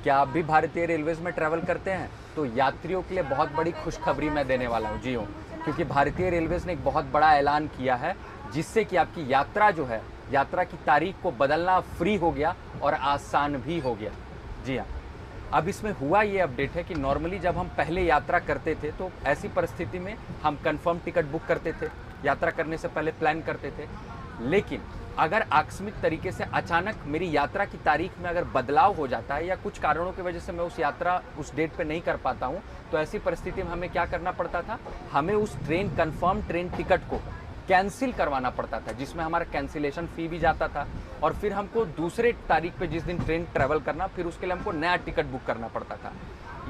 क्या आप भी भारतीय रेलवेज़ में ट्रैवल करते हैं? तो यात्रियों के लिए बहुत बड़ी खुशखबरी मैं देने वाला हूँ। जी हूँ, क्योंकि भारतीय रेलवेज़ ने एक बहुत बड़ा ऐलान किया है, जिससे कि आपकी यात्रा जो है, यात्रा की तारीख को बदलना फ्री हो गया और आसान भी हो गया। जी हाँ, अब इसमें हुआ ये अपडेट है कि नॉर्मली जब हम पहले यात्रा करते थे, तो ऐसी परिस्थिति में हम कन्फर्म टिकट बुक करते थे, यात्रा करने से पहले प्लान करते थे। लेकिन अगर आकस्मिक तरीके से अचानक मेरी यात्रा की तारीख में अगर बदलाव हो जाता है या कुछ कारणों की वजह से मैं उस यात्रा उस डेट पे नहीं कर पाता हूँ, तो ऐसी परिस्थिति में हमें क्या करना पड़ता था? हमें उस कन्फर्म ट्रेन टिकट को कैंसिल करवाना पड़ता था, जिसमें हमारा कैंसिलेशन फ़ी भी जाता था और फिर हमको दूसरे तारीख पे जिस दिन ट्रेन ट्रैवल करना, फिर उसके लिए हमको नया टिकट बुक करना पड़ता था।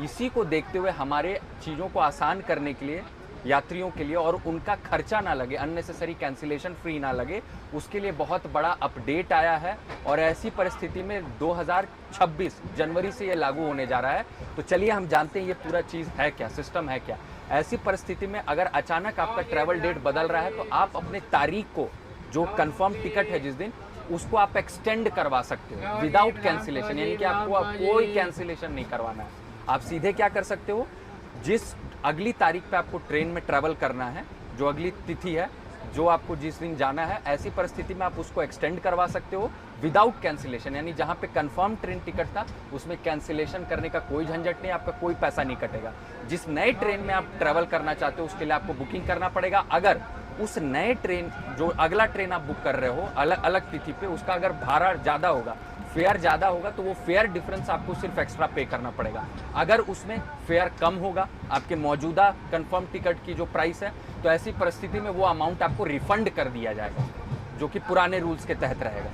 इसी को देखते हुए हमारे चीज़ों को आसान करने के लिए, यात्रियों के लिए, और उनका खर्चा ना लगे, अननेसेसरी कैंसिलेशन फ्री ना लगे, उसके लिए बहुत बड़ा अपडेट आया है। और ऐसी परिस्थिति में 2026 जनवरी से ये लागू होने जा रहा है। तो चलिए हम जानते हैं ये पूरा चीज़ है क्या, सिस्टम है क्या। ऐसी परिस्थिति में अगर अचानक आपका ट्रैवल डेट बदल रहा है, तो आप अपने तारीख को, जो कंफर्म टिकट है जिस दिन, उसको आप एक्सटेंड करवा सकते हो विदाउट कैंसिलेशन, यानी कि आपको कोई कैंसिलेशन नहीं करवाना है। आप सीधे क्या कर सकते हो, जिस अगली तारीख पे आपको ट्रेन में ट्रैवल करना है, जो अगली तिथि है, जो आपको जिस दिन जाना है, ऐसी परिस्थिति में आप उसको एक्सटेंड करवा सकते हो विदाउट कैंसिलेशन। यानी जहाँ पे कंफर्म ट्रेन टिकट था, उसमें कैंसिलेशन करने का कोई झंझट नहीं, आपका कोई पैसा नहीं कटेगा। जिस नए ट्रेन में आप ट्रैवल करना चाहते हो, उसके लिए आपको बुकिंग करना पड़ेगा। अगर उस नए ट्रेन, जो अगला ट्रेन आप बुक कर रहे हो अलग अलग तिथि पे, उसका अगर भाड़ा ज़्यादा होगा, फेयर ज़्यादा होगा, तो वो फेयर डिफरेंस आपको सिर्फ एक्स्ट्रा पे करना पड़ेगा। अगर उसमें फेयर कम होगा आपके मौजूदा कंफर्म टिकट की जो प्राइस है, तो ऐसी परिस्थिति में वो अमाउंट आपको रिफंड कर दिया जाएगा, जो कि पुराने रूल्स के तहत रहेगा।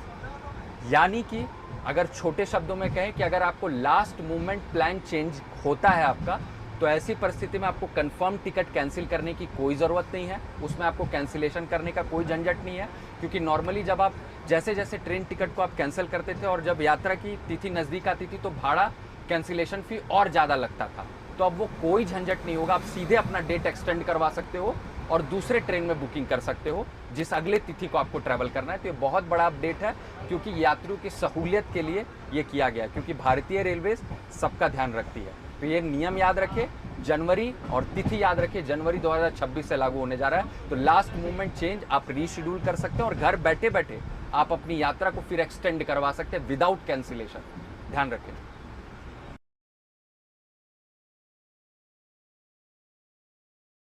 यानी कि अगर छोटे शब्दों में कहें कि अगर आपको लास्ट मोमेंट प्लान चेंज होता है आपका, तो ऐसी परिस्थिति में आपको कंफर्म टिकट कैंसिल करने की कोई ज़रूरत नहीं है, उसमें आपको कैंसिलेशन करने का कोई झंझट नहीं है। क्योंकि नॉर्मली जब आप जैसे जैसे ट्रेन टिकट को आप कैंसिल करते थे और जब यात्रा की तिथि नज़दीक आती थी, तो भाड़ा, कैंसिलेशन फ़ी और ज़्यादा लगता था। तो अब वो कोई झंझट नहीं होगा, आप सीधे अपना डेट एक्सटेंड करवा सकते हो और दूसरे ट्रेन में बुकिंग कर सकते हो जिस अगले तिथि को आपको ट्रैवल करना है। तो ये बहुत बड़ा अपडेट है, क्योंकि यात्रियों की सहूलियत के लिए ये किया गया, क्योंकि भारतीय रेलवेज सबका ध्यान रखती है। तो ये नियम याद रखें, जनवरी और तिथि याद रखिए, जनवरी 2026 से लागू होने जा रहा है। तो लास्ट मोमेंट चेंज आप रीशेड्यूल कर सकते हैं और घर बैठे बैठे आप अपनी यात्रा को फिर एक्सटेंड करवा सकते हैं विदाउट कैंसिलेशन। ध्यान रखें।